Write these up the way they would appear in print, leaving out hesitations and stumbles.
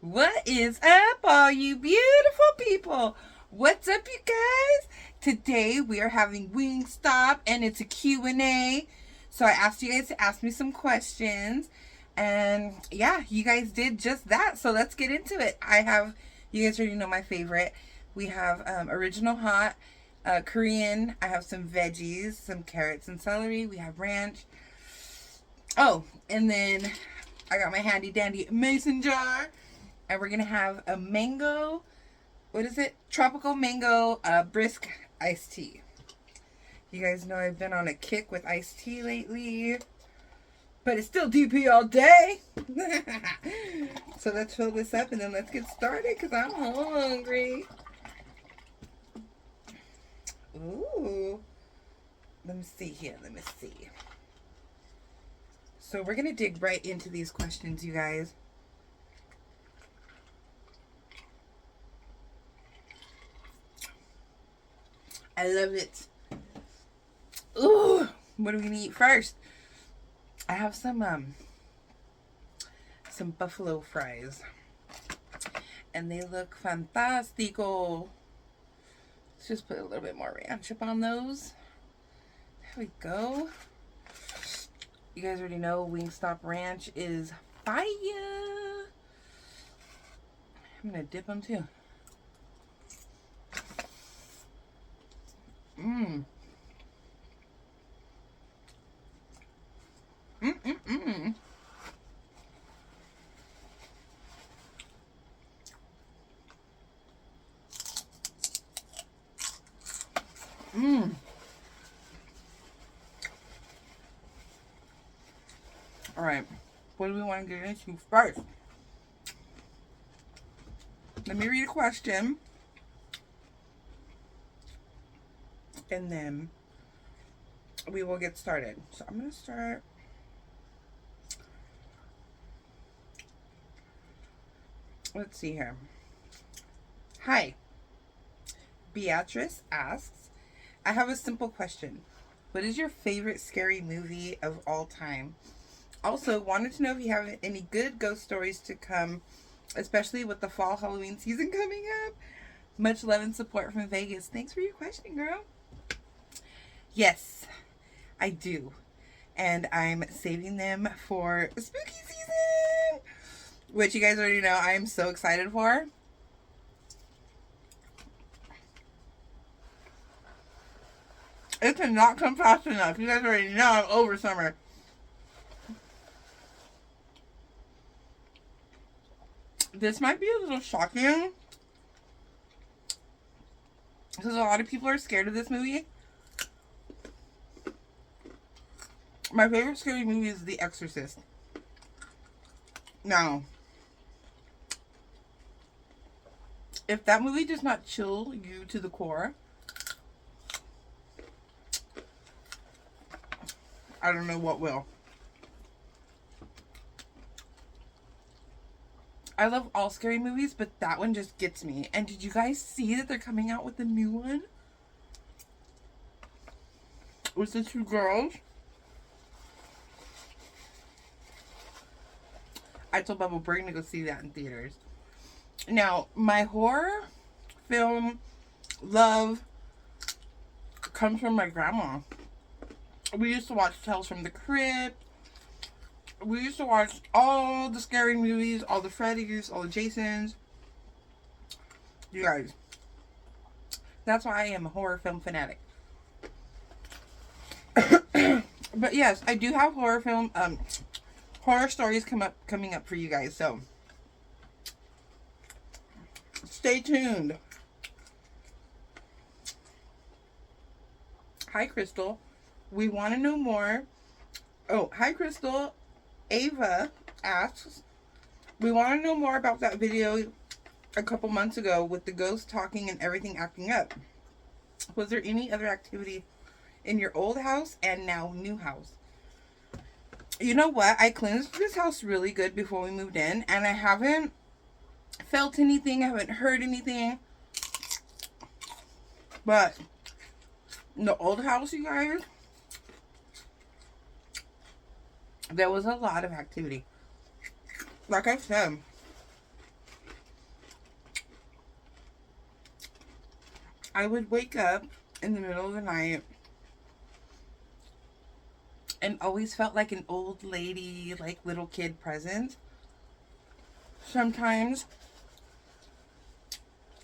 What is up, all you beautiful people? What's up, you guys? Today we are having Wingstop, and it's a Q&A. So I asked you guys to ask me some questions, and yeah, you guys did just that. So let's get into it. You guys already know my favorite. We have original hot, Korean. I have some veggies, some carrots and celery. We have ranch. Oh, and then I got my handy dandy mason jar. And we're going to have a mango, what is it? Tropical mango brisk iced tea. You guys know I've been on a kick with iced tea lately. But it's still DP all day. So let's fill this up and then let's get started because I'm hungry. Ooh. Let me see here. Let me see. So we're going to dig right into these questions, you guys. I love it. Ooh, what are we gonna eat first? I have some buffalo fries, and they look fantastico. Let's just put a little bit more ranch up on those. There we go. You guys already know Wingstop ranch is fire. I'm gonna dip them too. Mmm. Mmm. Mmm. All right. What do we want to get into first? Let me read a question. And then we will get started. So I'm going to start. Let's see here. Hi. Beatrice asks, I have a simple question. What is your favorite scary movie of all time? Also, wanted to know if you have any good ghost stories to come, especially with the fall Halloween season coming up. Much love and support from Vegas. Thanks for your question, girl. Yes, I do. And I'm saving them for spooky season, which you guys already know I am so excited for. It cannot come fast enough. You guys already know I'm over summer. This might be a little shocking because a lot of people are scared of this movie. My favorite scary movie is The Exorcist. Now, if that movie does not chill you to the core, I don't know what will. I love all scary movies, but that one just gets me. And did you guys see that they're coming out with a new one? With the two girls? I told Bubba we're gonna go see that in theaters. Now, my horror film love comes from my grandma. We used to watch Tales from the Crypt. We used to watch all the scary movies, all the Freddys, all the Jasons. You guys, that's why I am a horror film fanatic. But yes, I do have horror stories coming up for you guys, so stay tuned. Hi, Crystal. We want to know more. Oh, hi, Crystal. Ava asks, we want to know more about that video a couple months ago with the ghost talking and everything acting up. Was there any other activity in your old house and now new house? You know what? I cleansed this house really good before we moved in, and I haven't felt anything. I haven't heard anything. But in the old house, you guys, there was a lot of activity. Like I said, I would wake up in the middle of the night and always felt like an old lady, like little kid present. Sometimes,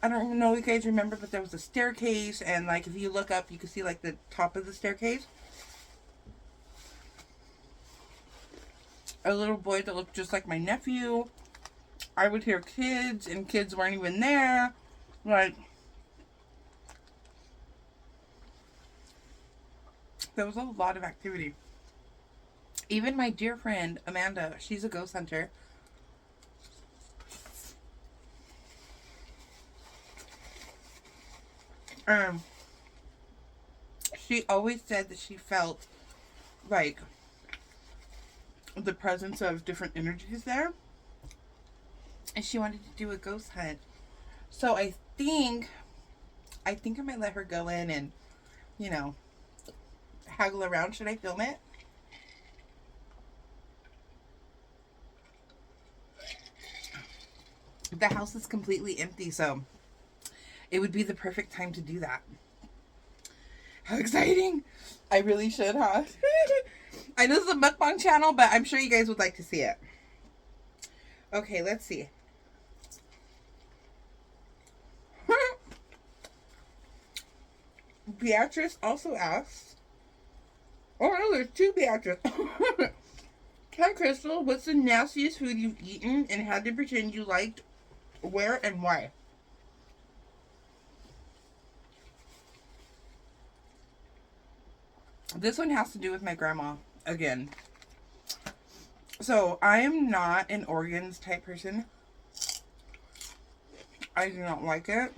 I don't even know if you guys remember, but there was a staircase, and like if you look up, you can see like the top of the staircase. A little boy that looked just like my nephew. I would hear kids, and kids weren't even there. Like, there was a lot of activity. Even my dear friend Amanda, she's a ghost hunter. She always said that she felt like the presence of different energies there, and she wanted to do a ghost hunt. So I think I might let her go in and, you know, haggle around. Should I film it? The house is completely empty, so it would be the perfect time to do that. How exciting! I really should, huh? I know this is a mukbang channel, but I'm sure you guys would like to see it. Okay, let's see. Beatrice also asks, oh no, there's two Beatrice. Hi Crystal, what's the nastiest food you've eaten and had to pretend you liked? Where and why? This one has to do with my grandma again. So I am not an organs type person. I do not like it.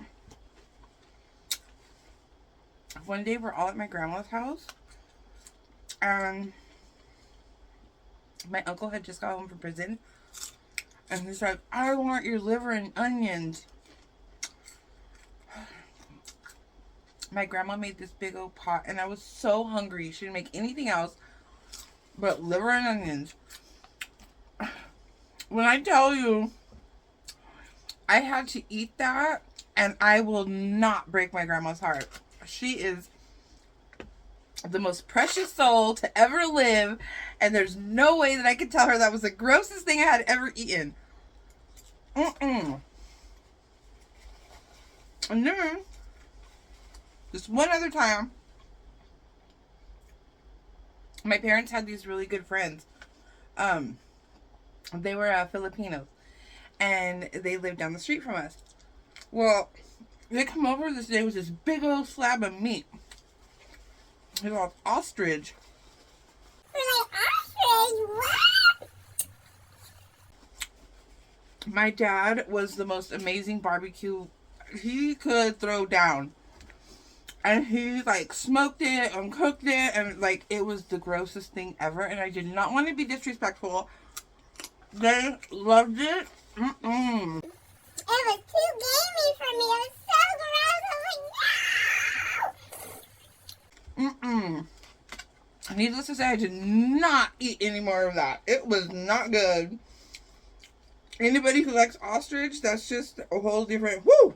One day we're all at my grandma's house, and my uncle had just got home from prison, and he's like, I want your liver and onions. My grandma made this big old pot, and I was so hungry. She didn't make anything else but liver and onions. When I tell you, I had to eat that, and I will not break my grandma's heart. She is the most precious soul to ever live, and there's no way that I could tell her that was the grossest thing I had ever eaten. And then, just one other time, my parents had these really good friends. They were Filipinos, and they lived down the street from us. Well, they come over this day with this big old slab of meat. It was ostrich. We're like, ostrich? What? My dad was the most amazing barbecue he could throw down. And he like smoked it and cooked it, and like it was the grossest thing ever, and I did not want to be disrespectful. They loved it. It was too gamey for me. It was so gross. I was like, no! Needless to say, I did not eat any more of that. It was not good. Anybody who likes ostrich, that's just a whole different, whoo!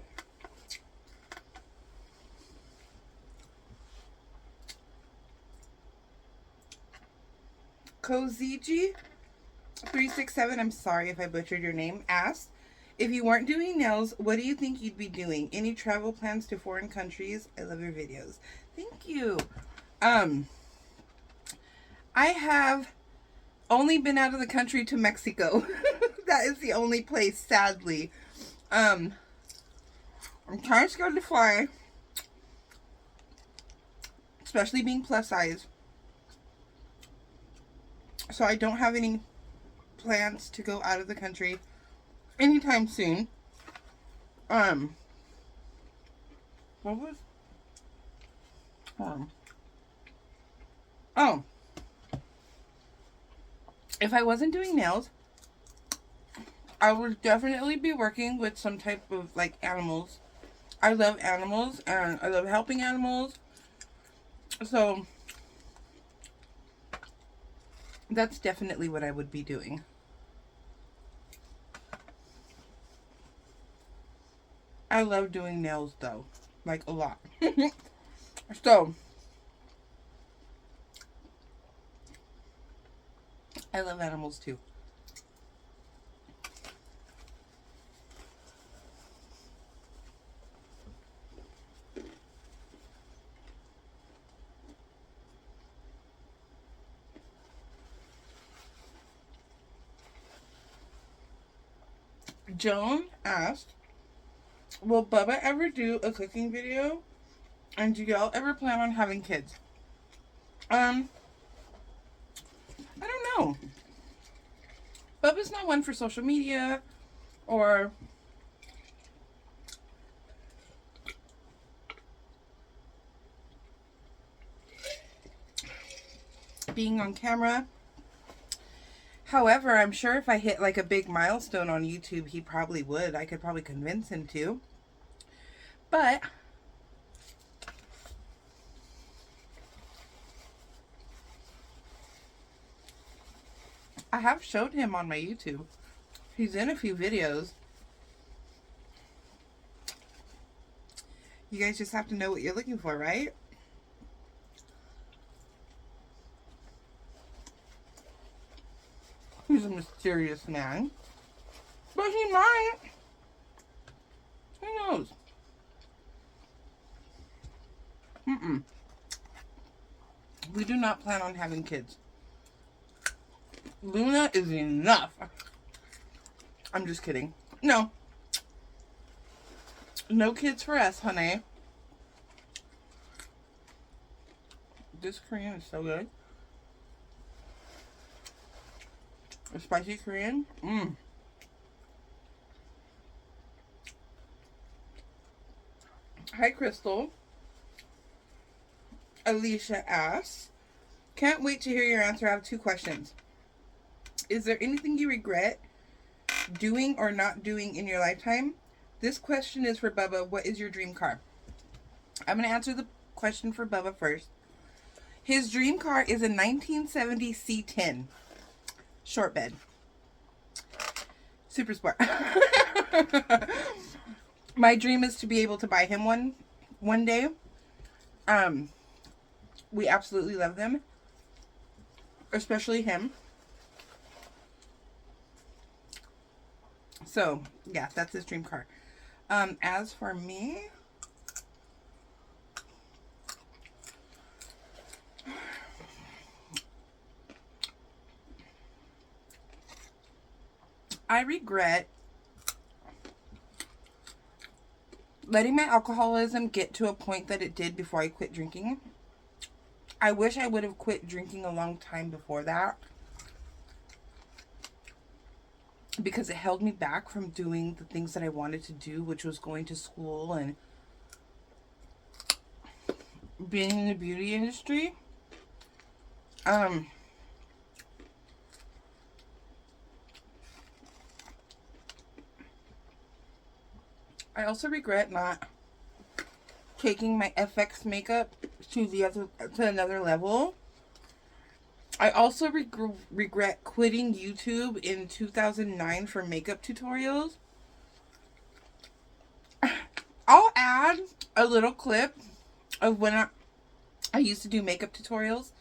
Koziji367, I'm sorry if I butchered your name, asked, if you weren't doing nails, what do you think you'd be doing? Any travel plans to foreign countries? I love your videos. Thank you. I have only been out of the country to Mexico. That is the only place, sadly. I'm kind of scared to fly, especially being plus size. So I don't have any plans to go out of the country anytime soon. What was? Oh. If I wasn't doing nails, I would definitely be working with some type of like animals. I love animals and I love helping animals. So that's definitely what I would be doing. I love doing nails though. Like, a lot. So, I love animals too. Joan asked, will Bubba ever do a cooking video? And do y'all ever plan on having kids? I don't know. Bubba's not one for social media or being on camera. However, I'm sure if I hit like a big milestone on YouTube, he probably would. I could probably convince him to. But I have showed him on my YouTube. He's in a few videos. You guys just have to know what you're looking for, right? He's a mysterious man. But he might. Who knows? We do not plan on having kids. Luna is enough. I'm just kidding. No. No kids for us, honey. This Korean is so good. A spicy Korean. Hi, Crystal. Alicia asks, can't wait to hear your answer. I have 2 questions. Is there anything you regret doing or not doing in your lifetime? This question is for Bubba. What is your dream car? I'm going to answer the question for Bubba first. His dream car is a 1970 C10 short bed. Super sport. My dream is to be able to buy him one day. We absolutely love them. Especially him. So, yeah, that's his dream car. As for me, I regret letting my alcoholism get to a point that it did before I quit drinking. I wish I would have quit drinking a long time before that, because it held me back from doing the things that I wanted to do, which was going to school and being in the beauty industry. I also regret not taking my FX makeup to another level. I also regret quitting YouTube in 2009 for makeup tutorials. I'll add a little clip of when I used to do makeup tutorials.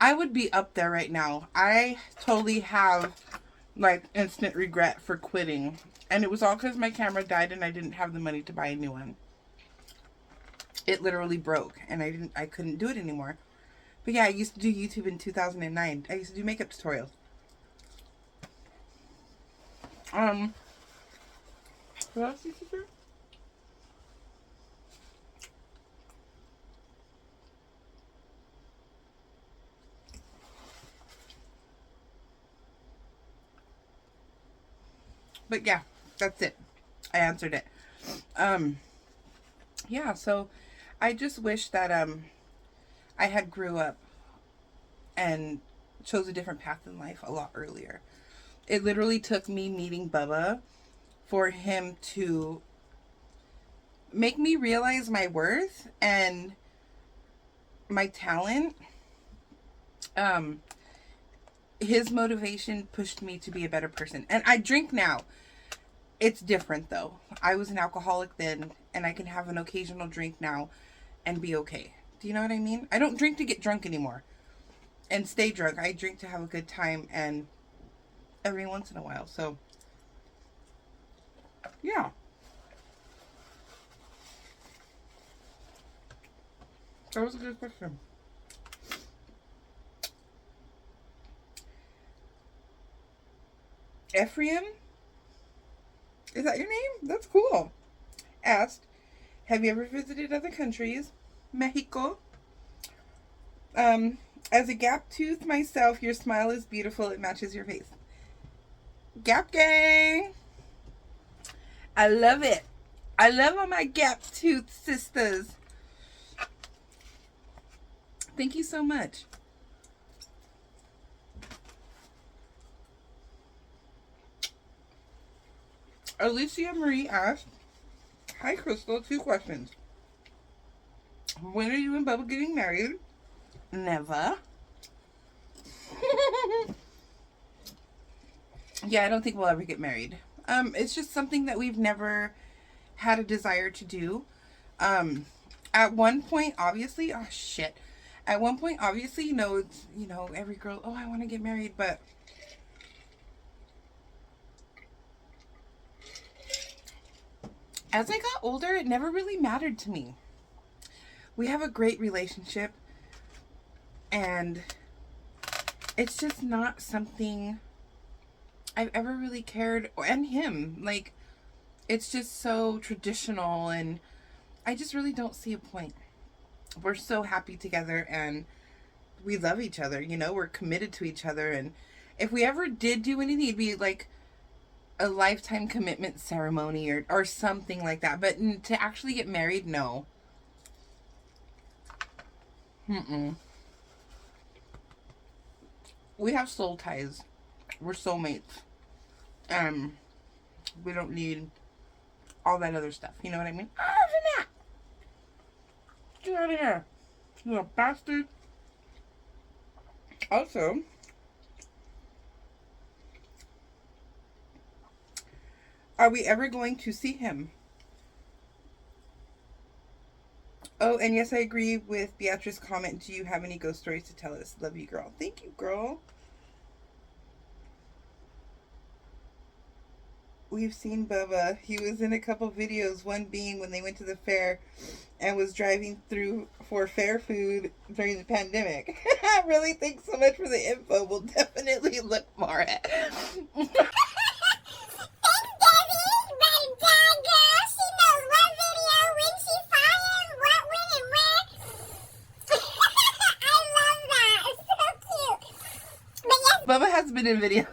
I would be up there right now. I totally have like instant regret for quitting. And it was all because my camera died and I didn't have the money to buy a new one. It literally broke and I couldn't do it anymore. But yeah, I used to do YouTube in 2009. I used to do makeup tutorials. What else did you do? But yeah, that's it. I answered it. Yeah, so I just wish that I had grew up and chose a different path in life a lot earlier. It literally took me meeting Bubba for him to make me realize my worth and my talent. His motivation pushed me to be a better person. And I drink now. It's different though. I was an alcoholic then, and I can have an occasional drink now and be okay. Do you know what I mean? I don't drink to get drunk anymore and stay drunk. I drink to have a good time and every once in a while. So, yeah. That was a good question. Ephraim? Is that your name? That's cool. Asked, have you ever visited other countries? Mexico. As a gap tooth myself, your smile is beautiful. It matches your face. Gap gang. I love it. I love all my gap tooth sisters. Thank you so much. Alicia Marie asked, hi Crystal, 2 questions. When are you and Bubba getting married? Never. Yeah, I don't think we'll ever get married. It's just something that we've never had a desire to do. At one point, obviously, oh shit. At one point, obviously, it's, every girl, oh, I want to get married, but as I got older, it never really mattered to me. We have a great relationship, and it's just not something I've ever really cared, and him, like, it's just so traditional, and I just really don't see a point. We're so happy together, and we love each other, we're committed to each other, and if we ever did do anything, it'd be like a lifetime commitment ceremony or something like that. But to actually get married, no. We have soul ties. We're soulmates. We don't need all that other stuff. You know what I mean? Oh, get out of here. You little bastard. Also, are we ever going to see him? Oh, and yes, I agree with Beatrice's comment. Do you have any ghost stories to tell us? Love you, girl. Thank you, girl. We've seen Bubba. He was in a couple videos, one being when they went to the fair and was driving through for fair food during the pandemic. Really, thanks so much for the info. We'll definitely look more at it. Bubba has been in videos.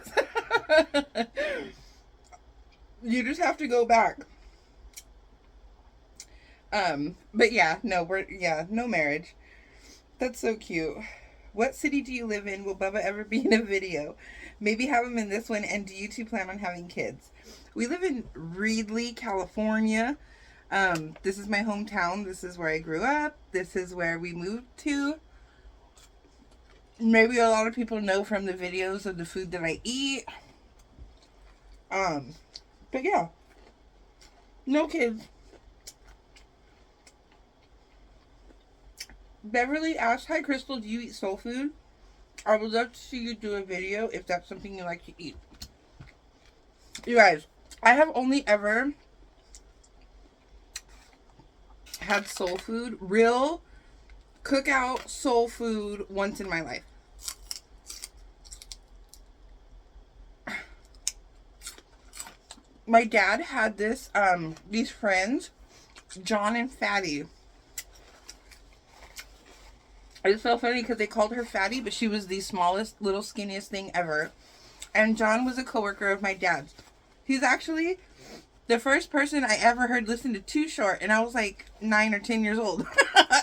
You just have to go back. But yeah, no marriage. That's so cute. What city do you live in? Will Bubba ever be in a video? Maybe have him in this one. And do you two plan on having kids? We live in Reedley, California. This is my hometown. This is where I grew up. This is where we moved to. Maybe a lot of people know from the videos of the food that I eat. But yeah. No kids. Beverly asked, hi Crystal, do you eat soul food? I would love to see you do a video if that's something you like to eat. You guys, I have only ever had soul food, real cookout soul food, once in my life. My dad had these friends, John and Fatty. It's so funny because they called her Fatty, but she was the smallest, little skinniest thing ever. And John was a coworker of my dad's. He's actually the first person I ever heard listen to Too Short, and I was like 9 or 10 years old.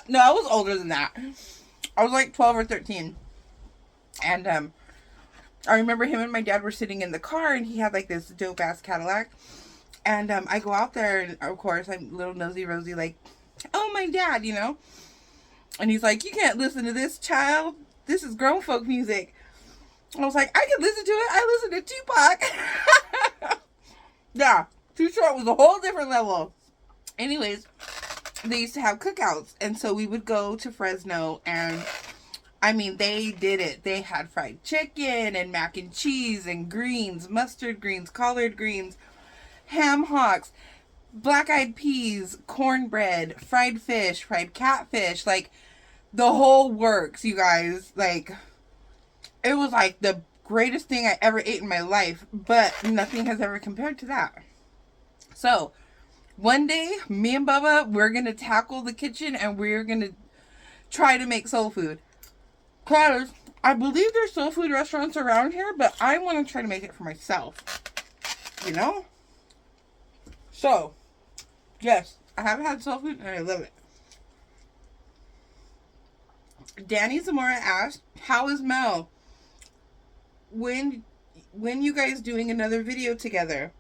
No, I was older than that. I was like 12 or 13. And I remember him and my dad were sitting in the car, and he had like this dope ass Cadillac. And I go out there, and of course, I'm little nosy Rosie, like, oh, my dad, you know? And he's like, you can't listen to this, child. This is grown folk music. I was like, I can listen to it. I listen to Tupac. Yeah, Too Short was a whole different level. Anyways, they used to have cookouts. And so we would go to Fresno, and I mean, they did it. They had fried chicken and mac and cheese and greens, mustard greens, collard greens, ham hocks, black-eyed peas, cornbread, fried fish, fried catfish, like the whole works, you guys. Like, it was like the greatest thing I ever ate in my life, but nothing has ever compared to that. So, one day, me and Bubba, we're going to tackle the kitchen and we're going to try to make soul food. Because I believe there's soul food restaurants around here, but I want to try to make it for myself. You know? So, yes, I have had soul food and I love it. Danny Zamora asked, how is Mel? When you guys doing another video together?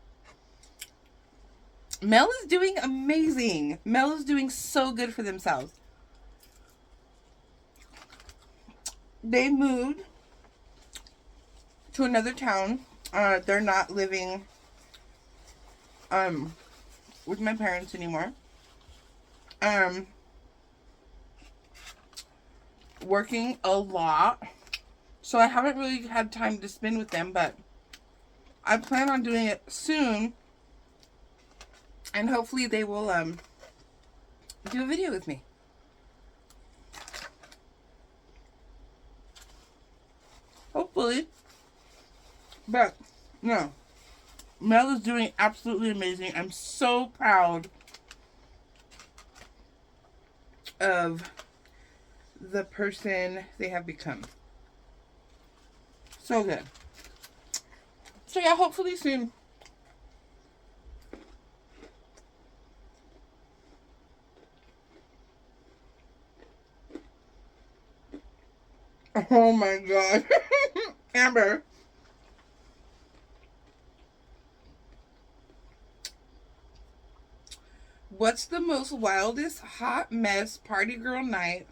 Mel is doing amazing. Mel is doing so good for themselves. They moved to another town. They're not living with my parents anymore. Working a lot. So I haven't really had time to spend with them, but I plan on doing it soon. And hopefully they will do a video with me. Hopefully. But no. Mel is doing absolutely amazing. I'm so proud of the person they have become. So good. So yeah, hopefully soon. Oh my god. Amber. What's the most wildest hot mess party girl night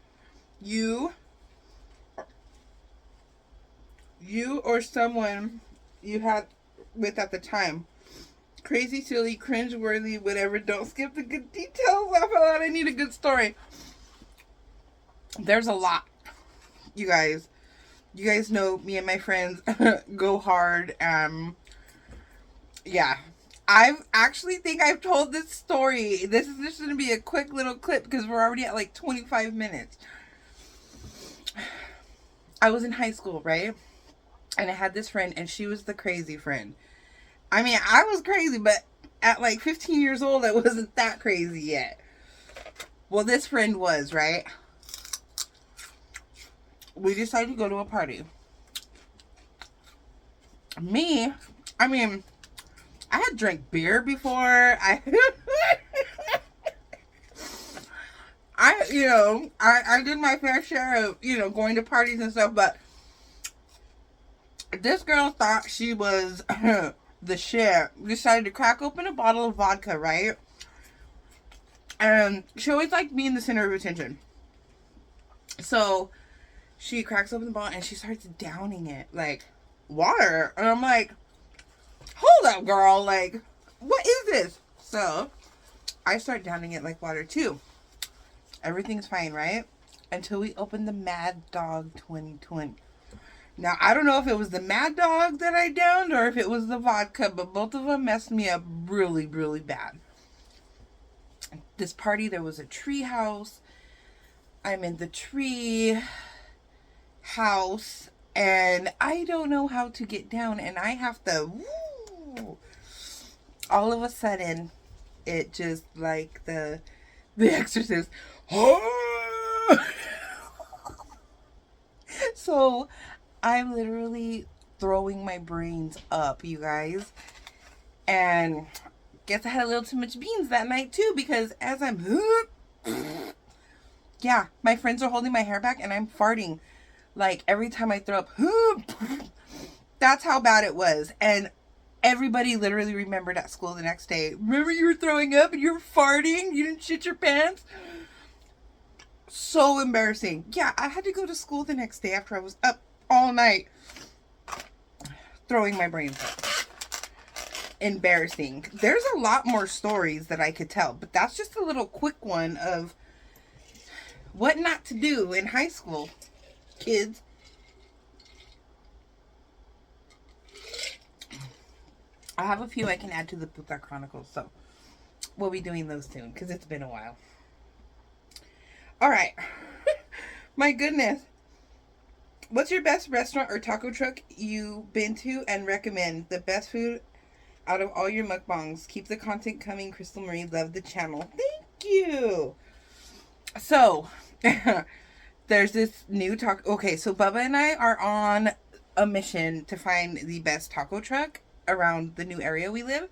you or someone you had with at the time? Crazy, silly, cringe-worthy, whatever. Don't skip the good details. I feel like I need a good story. There's a lot, you guys. You guys know me and my friends go hard. Yeah. I actually think I've told this story. This is just going to be a quick little clip because we're already at like 25 minutes. I was in high school, right? And I had this friend, and she was the crazy friend. I mean, I was crazy, but at like 15 years old, I wasn't that crazy yet. Well, this friend was, right? We decided to go to a party. Me, I mean, I had drank beer before. I did my fair share of, going to parties and stuff, but this girl thought she was the shit. Decided to crack open a bottle of vodka, right? And she always liked being the center of attention. So she cracks open the bottle and she starts downing it like water. And I'm like, hold up, girl. Like, what is this? So I start downing it like water too. Everything's fine, right? Until we open the Mad Dog 2020. Now, I don't know if it was the Mad Dog that I downed or if it was the vodka, but both of them messed me up really, really bad. This party, there was a tree house. I'm in the tree house, and I don't know how to get down, and I have to, woo. All of a sudden, it just like the Exorcist. So, I'm literally throwing my brains up, you guys. And guess I had a little too much beans that night too, because as I'm yeah, my friends are holding my hair back and I'm farting like every time I throw up. That's how bad it was. And everybody literally remembered at school the next day. Remember you were throwing up and you were farting? You didn't shit your pants? So embarrassing. Yeah, I had to go to school the next day after I was up all night throwing my brains up. Embarrassing. There's a lot more stories that I could tell, but that's just a little quick one of what not to do in high school, kids. I have a few I can add to the Puta Chronicles, so we'll be doing those soon because it's been a while. All right. My goodness. What's your best restaurant or taco truck you've been to and recommend? The best food out of all your mukbangs. Keep the content coming, Crystal Marie. Love the channel. Thank you. So, there's this new taco. Okay, so Bubba and I are on a mission to find the best taco truck around the new area we live.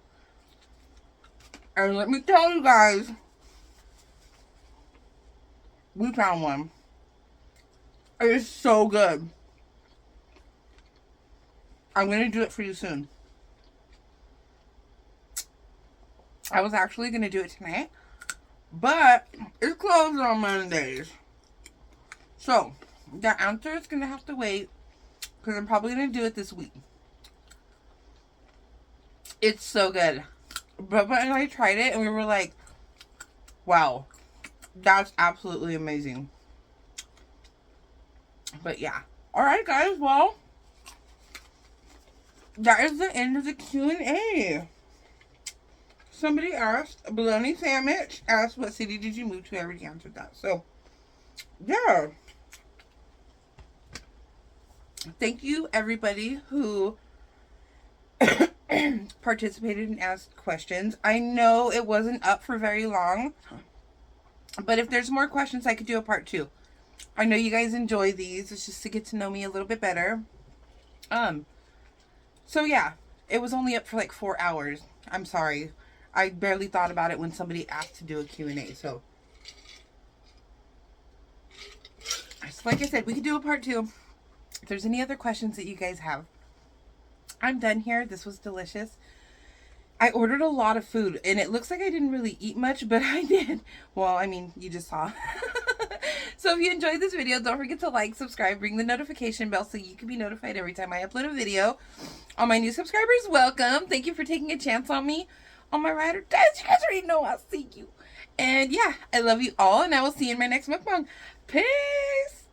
And let me tell you guys, we found one. It is so good. I'm going to do it for you soon. I was actually going to do it tonight, but it's closed on Mondays. So, the answer is going to have to wait because I'm probably going to do it this week. It's so good. Bubba and I tried it and we were like, wow, that's absolutely amazing. But yeah. Alright guys, well, that is the end of the Q&A. Somebody asked, bologna sandwich, asked what city did you move to? I already answered that. So, yeah. Thank you everybody who participated and asked questions. I know it wasn't up for very long, but if there's more questions, I could do a part 2. I know you guys enjoy these. It's just to get to know me a little bit better. So yeah, it was only up for like 4 hours. I'm sorry. I barely thought about it when somebody asked to do a Q&A. So like I said, we could do a part 2. If there's any other questions that you guys have. I'm done here. This was delicious. I ordered a lot of food and it looks like I didn't really eat much, but I did. Well, I mean, you just saw. So if you enjoyed this video, don't forget to like, subscribe, ring the notification bell so you can be notified every time I upload a video. All my new subscribers, welcome. Thank you for taking a chance on me on my ride or die. You guys already know I'll see you. And yeah, I love you all and I will see you in my next mukbang. Peace.